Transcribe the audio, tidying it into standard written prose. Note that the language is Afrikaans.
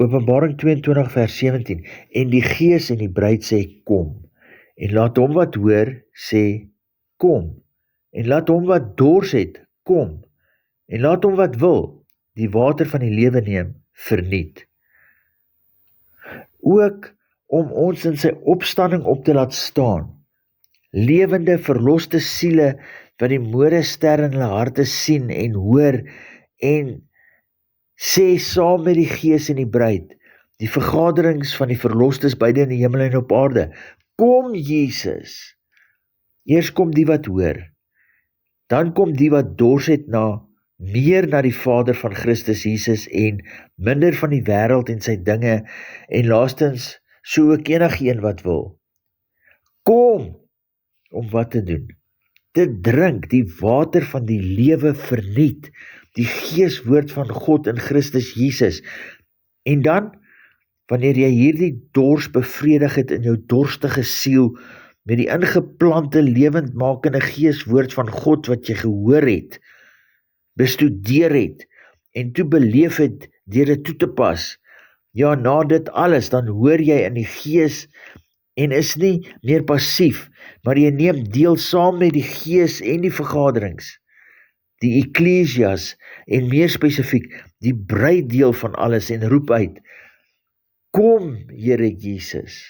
Openbaring 22 vers 17, en die Gees en die bruid sê, kom, en laat hom wat hoor sê, kom, en laat hom wat dors het, kom, en laat hom wat wil, die water van die lewe neem, verniet. Ook om ons in sy opstanding op te laat staan, lewende verloste siele, wat die morgenster in hulle harte sien en hoor, en sê saam met die Gees en die bruid, die vergaderings van die verlostes beide in die hemel en op aarde, kom Jesus. Eers kom die wat hoor, dan kom die wat dors het meer na die Vader van Christus Jesus en minder van die wêreld en sy dinge, en laastens so ook enigeen wat wil. Kom, om wat te doen? Te drink die water van die lewe verniet, die Geeswoord van God in Christus Jesus. En dan, wanneer jy hierdie dors bevredig het in jou dorstige siel, met die ingeplante lewendmakende Geeswoord van God wat jy gehoor het, bestudeer het, en toe beleef het deur dit toe te pas, ja, na dit alles, dan hoor jy in die Gees, en is nie meer passief, maar jy neem deel saam met die Gees en die vergaderings, die Ecclesias, en meer spesifiek, die bruiddeel van alles, en roep uit, kom, Here Jesus.